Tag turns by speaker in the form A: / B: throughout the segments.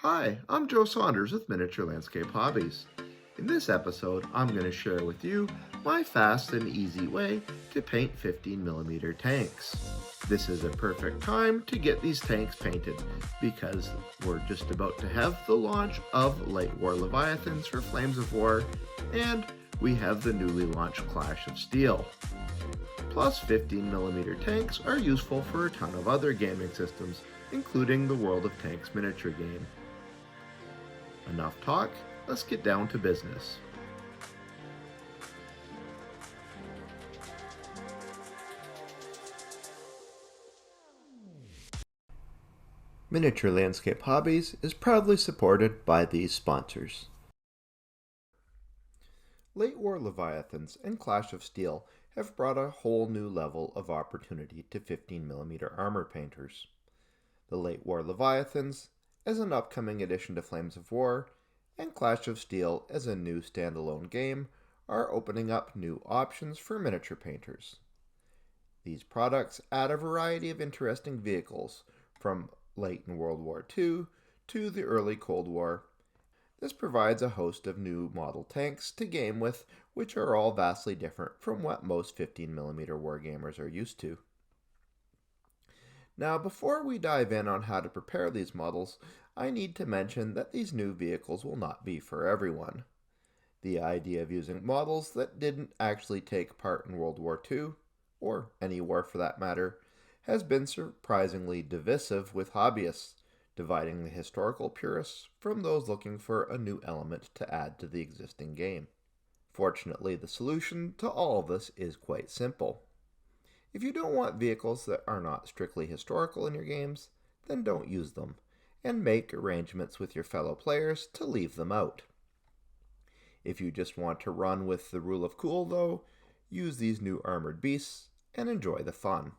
A: Hi, I'm Joe Saunders with Miniature Landscape Hobbies. In this episode, I'm going to share with you my fast and easy way to paint 15mm tanks. This is a perfect time to get these tanks painted because we're just about to have the launch of Late War Leviathans for Flames of War, and we have the newly launched Clash of Steel. Plus, 15mm tanks are useful for a ton of other gaming systems, including the World of Tanks miniature game. Enough talk, let's get down to business. Miniature Landscape Hobbies is proudly supported by these sponsors. Late War Leviathans and Clash of Steel have brought a whole new level of opportunity to 15mm armor painters. The Late War Leviathans, as an upcoming addition to Flames of War, and Clash of Steel as a new standalone game, are opening up new options for miniature painters. These products add a variety of interesting vehicles, from late in World War II to the early Cold War. This provides a host of new model tanks to game with, which are all vastly different from what most 15mm wargamers are used to. Now, before we dive in on how to prepare these models, I need to mention that these new vehicles will not be for everyone. The idea of using models that didn't actually take part in World War II, or any war for that matter, has been surprisingly divisive with hobbyists, dividing the historical purists from those looking for a new element to add to the existing game. Fortunately, the solution to all of this is quite simple. If you don't want vehicles that are not strictly historical in your games, then don't use them, and make arrangements with your fellow players to leave them out. If you just want to run with the rule of cool, though, use these new armored beasts and enjoy the fun.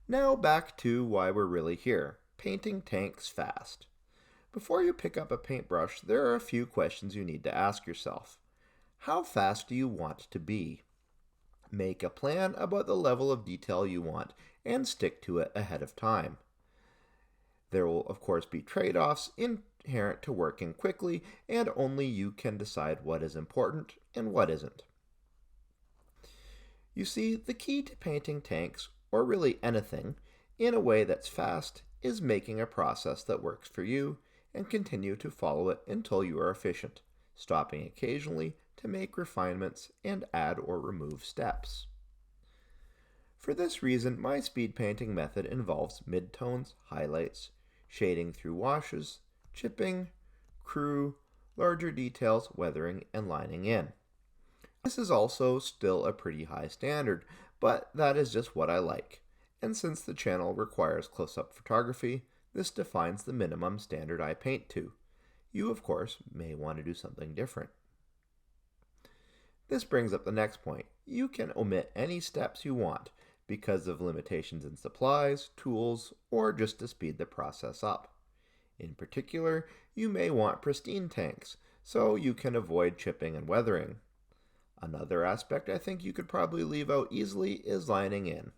A: Now back to why we're really here, painting tanks fast. Before you pick up a paintbrush, there are a few questions you need to ask yourself. How fast do you want to be? Make a plan about the level of detail you want and stick to it ahead of time. There will, of course, be trade-offs inherent to working quickly, and only you can decide what is important and what isn't. You see, the key to painting tanks, or really anything, in a way that's fast is making a process that works for you and continue to follow it until you are efficient, stopping occasionally to make refinements and add or remove steps. For this reason, my speed painting method involves midtones, highlights, shading through washes, chipping, crew, larger details, weathering, and lining in. This is also still a pretty high standard, but that is just what I like, and since the channel requires close-up photography, this defines the minimum standard I paint to. You, of course, may want to do something different. This brings up the next point. You can omit any steps you want because of limitations in supplies, tools, or just to speed the process up. In particular, you may want pristine tanks, so you can avoid chipping and weathering. Another aspect I think you could probably leave out easily is lining in.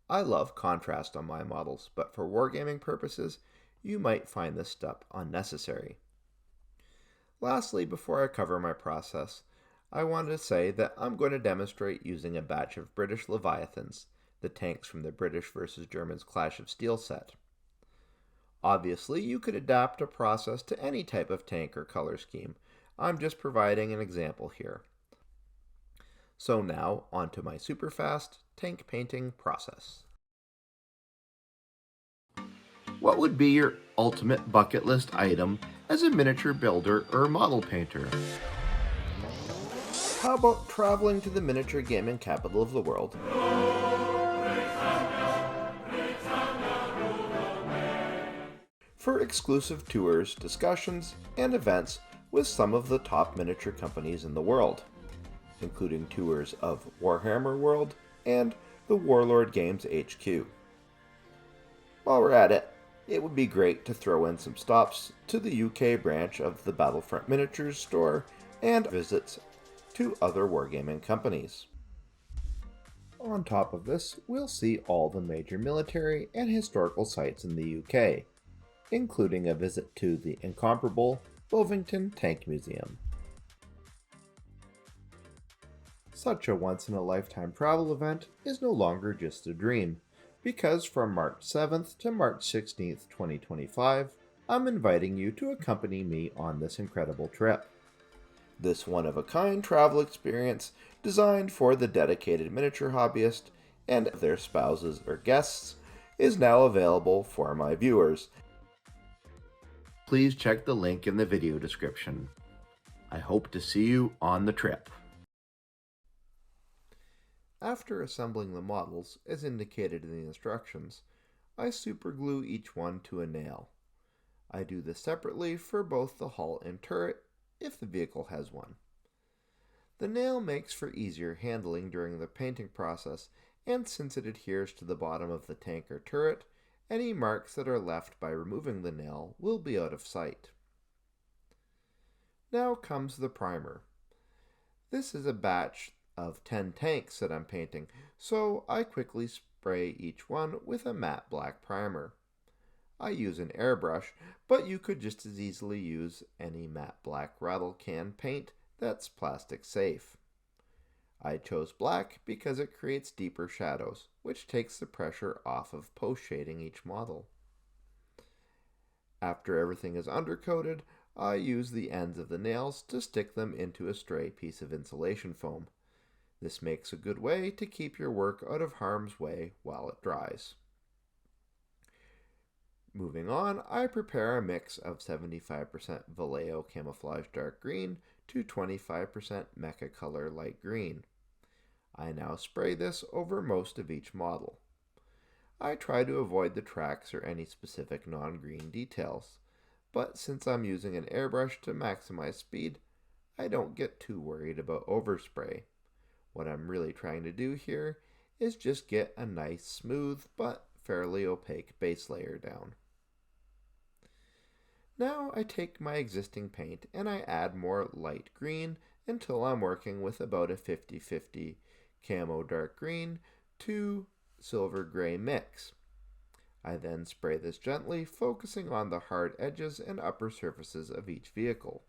A: I love contrast on my models, but for wargaming purposes, you might find this step unnecessary. Lastly, before I cover my process, I wanted to say that I'm going to demonstrate using a batch of British Leviathans, the tanks from the British vs. Germans Clash of Steel set. Obviously, you could adapt a process to any type of tank or color scheme. I'm just providing an example here. So now, onto my super fast tank painting process. What would be your ultimate bucket list item as a miniature builder or model painter? How about traveling to the miniature gaming capital of the world? For exclusive tours, discussions, and events with some of the top miniature companies in the world, including tours of Warhammer World and the Warlord Games HQ. While we're at it, it would be great to throw in some stops to the UK branch of the Battlefront Miniatures store and visits to other wargaming companies. On top of this, we'll see all the major military and historical sites in the UK, including a visit to the incomparable Bovington Tank Museum. Such a once-in-a-lifetime travel event is no longer just a dream, because from March 7th to March 16th, 2025, I'm inviting you to accompany me on this incredible trip. This one-of-a-kind travel experience, designed for the dedicated miniature hobbyist and their spouses or guests, is now available for my viewers. Please check the link in the video description. I hope to see you on the trip. After assembling the models, as indicated in the instructions, I superglue each one to a nail. I do this separately for both the hull and turret, if the vehicle has one. The nail makes for easier handling during the painting process, and since it adheres to the bottom of the tank or turret, any marks that are left by removing the nail will be out of sight. Now comes the primer. This is a batch of 10 tanks that I'm painting, so I quickly spray each one with a matte black primer. I use an airbrush, but you could just as easily use any matte black rattle can paint that's plastic safe. I chose black because it creates deeper shadows, which takes the pressure off of post-shading each model. After everything is undercoated, I use the ends of the nails to stick them into a stray piece of insulation foam. This makes a good way to keep your work out of harm's way while it dries. Moving on, I prepare a mix of 75% Vallejo Camouflage Dark Green to 25% Mecha Color Light Green. I now spray this over most of each model. I try to avoid the tracks or any specific non-green details, but since I'm using an airbrush to maximize speed, I don't get too worried about overspray. What I'm really trying to do here is just get a nice smooth but fairly opaque base layer down. Now I take my existing paint and I add more light green until I'm working with about a 50-50 camo dark green to silver gray mix. I then spray this gently, focusing on the hard edges and upper surfaces of each vehicle.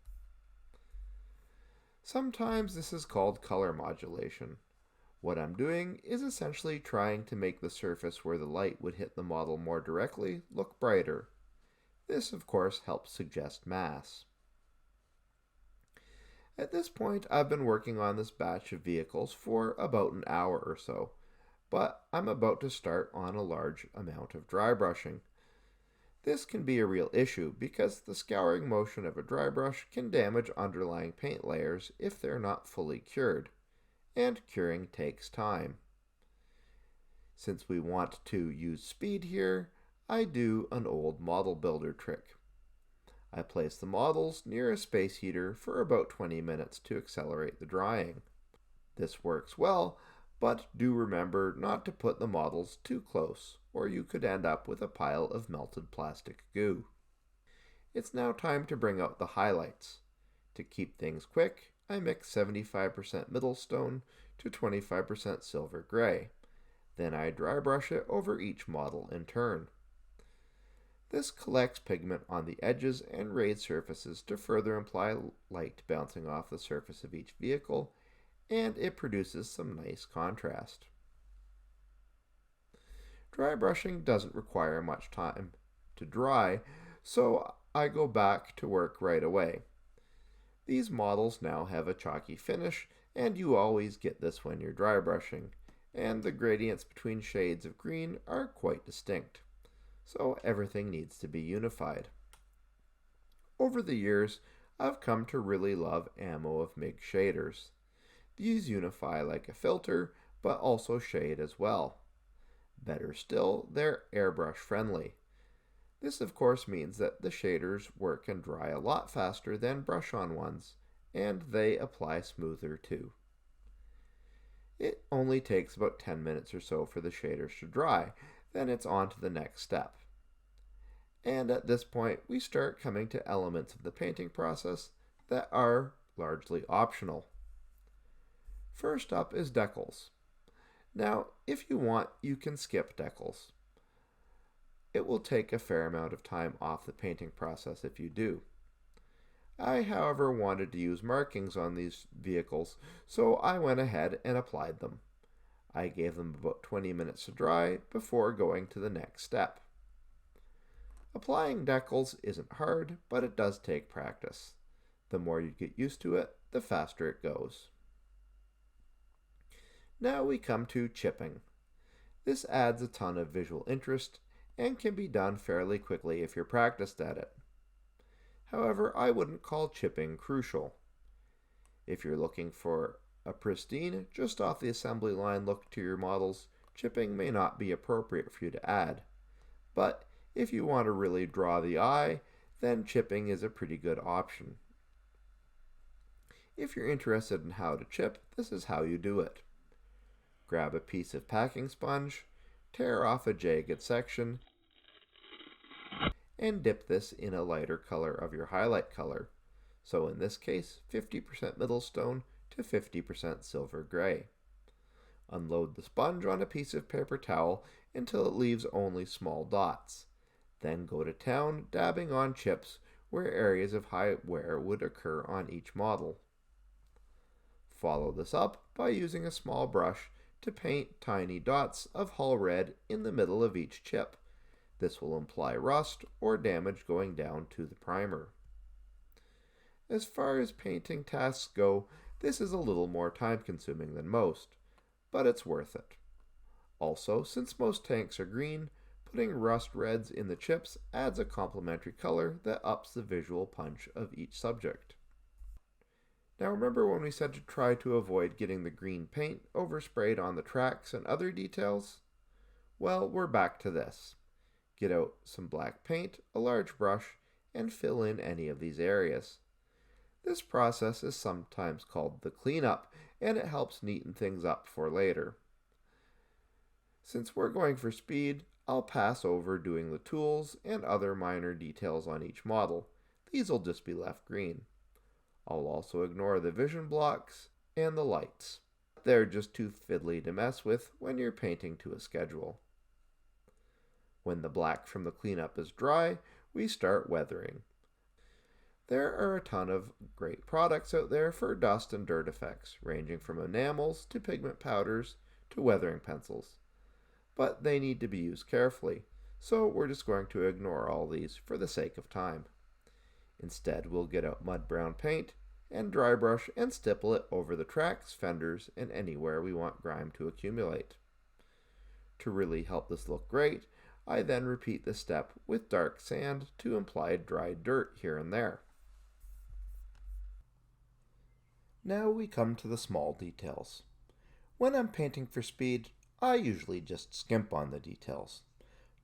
A: Sometimes this is called color modulation. What I'm doing is essentially trying to make the surface where the light would hit the model more directly look brighter. This, of course, helps suggest mass. At this point, I've been working on this batch of vehicles for about an hour or so, but I'm about to start on a large amount of dry brushing. This can be a real issue because the scouring motion of a dry brush can damage underlying paint layers if they're not fully cured, and curing takes time. Since we want to use speed here, I do an old model builder trick. I place the models near a space heater for about 20 minutes to accelerate the drying. This works well, but do remember not to put the models too close, or you could end up with a pile of melted plastic goo. It's now time to bring out the highlights. To keep things quick, I mix 75% middle stone to 25% silver gray. Then I dry brush it over each model in turn. This collects pigment on the edges and raised surfaces to further imply light bouncing off the surface of each vehicle, and it produces some nice contrast. Dry brushing doesn't require much time to dry, so I go back to work right away. These models now have a chalky finish, and you always get this when you're dry brushing, and the gradients between shades of green are quite distinct. So everything needs to be unified. Over the years, I've come to really love Ammo of MIG shaders. These unify like a filter, but also shade as well. Better still, they're airbrush friendly. This of course means that the shaders work and dry a lot faster than brush-on ones, and they apply smoother too. It only takes about 10 minutes or so for the shaders to dry, then it's on to the next step. And at this point, we start coming to elements of the painting process that are largely optional. First up is decals. Now, if you want, you can skip decals. it will take a fair amount of time off the painting process if you do. I, however, wanted to use markings on these vehicles, so I went ahead and applied them. I gave them about 20 minutes to dry before going to the next step. Applying decals isn't hard, but it does take practice. The more you get used to it, the faster it goes. Now we come to chipping. This adds a ton of visual interest and can be done fairly quickly if you're practiced at it. However, I wouldn't call chipping crucial. If you're looking for a pristine, just off the assembly line look to your models, chipping may not be appropriate for you to add. But if you want to really draw the eye, then chipping is a pretty good option. If you're interested in how to chip, this is how you do it. Grab a piece of packing sponge, tear off a jagged section, and dip this in a lighter color of your highlight color. So in this case, 50% Middlestone to 50% silver gray. Unload the sponge on a piece of paper towel until it leaves only small dots. Then go to town dabbing on chips where areas of high wear would occur on each model. Follow this up by using a small brush to paint tiny dots of hull red in the middle of each chip. This will imply rust or damage going down to the primer. As far as painting tasks go, this is a little more time consuming than most, but it's worth it. Also, since most tanks are green, putting rust reds in the chips adds a complementary color that ups the visual punch of each subject. Now remember when we said to try to avoid getting the green paint oversprayed on the tracks and other details? Well, we're back to this. Get out some black paint, a large brush, and fill in any of these areas. This process is sometimes called the cleanup, and it helps neaten things up for later. Since we're going for speed, I'll pass over doing the tools and other minor details on each model. These will just be left green. I'll also ignore the vision blocks and the lights. They're just too fiddly to mess with when you're painting to a schedule. When the black from the cleanup is dry, we start weathering. There are a ton of great products out there for dust and dirt effects, ranging from enamels to pigment powders to weathering pencils. But they need to be used carefully, so we're just going to ignore all these for the sake of time. Instead, we'll get out mud brown paint and dry brush and stipple it over the tracks, fenders, and anywhere we want grime to accumulate. To really help this look great, I then repeat this step with dark sand to imply dried dirt here and there. Now we come to the small details. When I'm painting for speed, I usually just skimp on the details.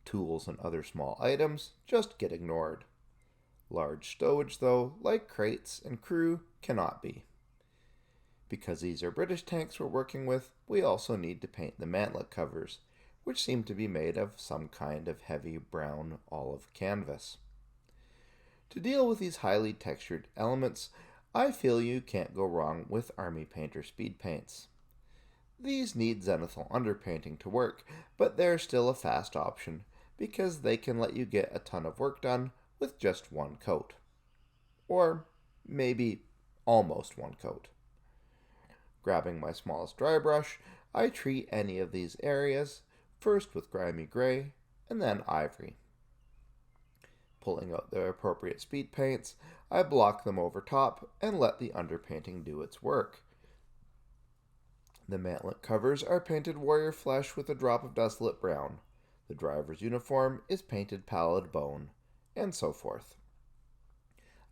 A: Tools and other small items just get ignored. Large stowage, though, like crates and crew, cannot be. Because these are British tanks we're working with, we also need to paint the mantlet covers, which seem to be made of some kind of heavy brown olive canvas. To deal with these highly textured elements, I feel you can't go wrong with Army Painter speed paints. These need zenithal underpainting to work, but they're still a fast option because they can let you get a ton of work done with just one coat. Or maybe almost one coat. Grabbing my smallest dry brush, I treat any of these areas first with grimy gray and then ivory. Pulling out the appropriate speed paints, I block them over top and let the underpainting do its work. The mantlet covers are painted warrior flesh with a drop of desolate brown. The driver's uniform is painted pallid bone, and so forth.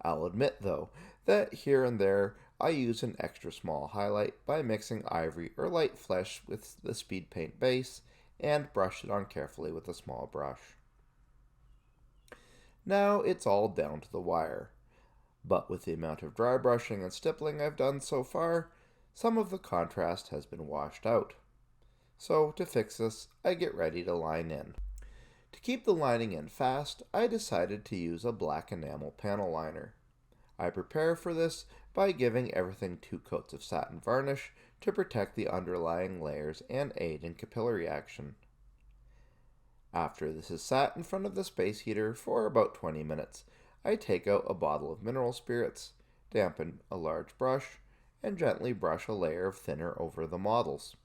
A: I'll admit, though, that here and there I use an extra small highlight by mixing ivory or light flesh with the speed paint base and brush it on carefully with a small brush. Now it's all down to the wire, but with the amount of dry brushing and stippling I've done so far, some of the contrast has been washed out. So to fix this, I get ready to line in. To keep the lining in fast, I decided to use a black enamel panel liner. I prepare for this by giving everything 2 coats of satin varnish to protect the underlying layers and aid in capillary action. After this is sat in front of the space heater for about 20 minutes, I take out a bottle of mineral spirits, dampen a large brush, and gently brush a layer of thinner over the models.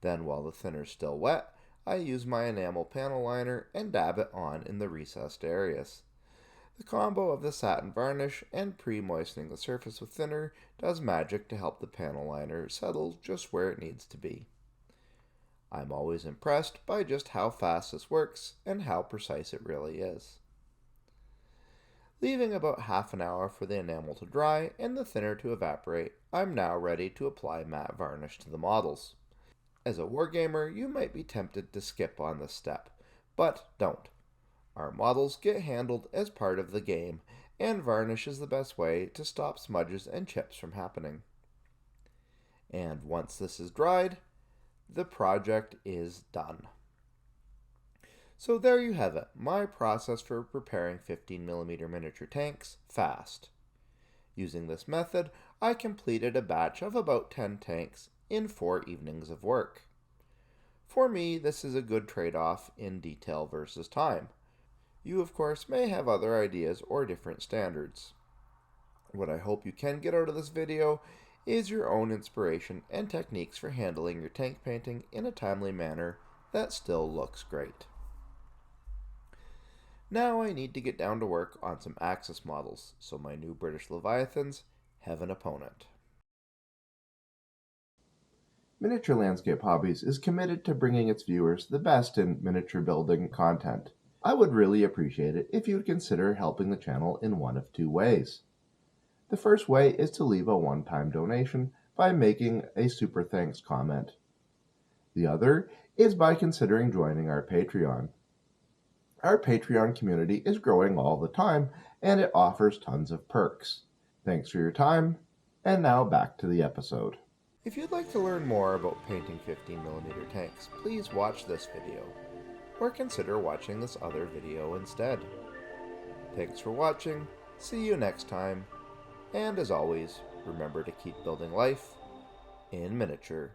A: Then, while the thinner's still wet, I use my enamel panel liner and dab it on in the recessed areas. The combo of the satin varnish and pre-moistening the surface with thinner does magic to help the panel liner settle just where it needs to be. I'm always impressed by just how fast this works and how precise it really is. Leaving about half an hour for the enamel to dry and the thinner to evaporate, I'm now ready to apply matte varnish to the models. As a wargamer, you might be tempted to skip on this step, but don't. Our models get handled as part of the game, and varnish is the best way to stop smudges and chips from happening. And once this is dried, the project is done. So there you have it, my process for preparing 15mm miniature tanks fast. Using this method, I completed a batch of about 10 tanks in 4 evenings of work. For me, this is a good trade-off in detail versus time. You, of course, may have other ideas or different standards. What I hope you can get out of this video is your own inspiration and techniques for handling your tank painting in a timely manner that still looks great. Now I need to get down to work on some Axis models, so my new British Leviathans have an opponent. Miniature Landscape Hobbies is committed to bringing its viewers the best in miniature building content. I would really appreciate it if you would consider helping the channel in one of 2 ways. The first way is to leave a one-time donation by making a super thanks comment. The other is by considering joining our Patreon. Our Patreon community is growing all the time, and it offers tons of perks. Thanks for your time, and now back to the episode. If you'd like to learn more about painting 15mm tanks, please watch this video, or consider watching this other video instead. Thanks for watching, see you next time, and as always, remember to keep building life in miniature.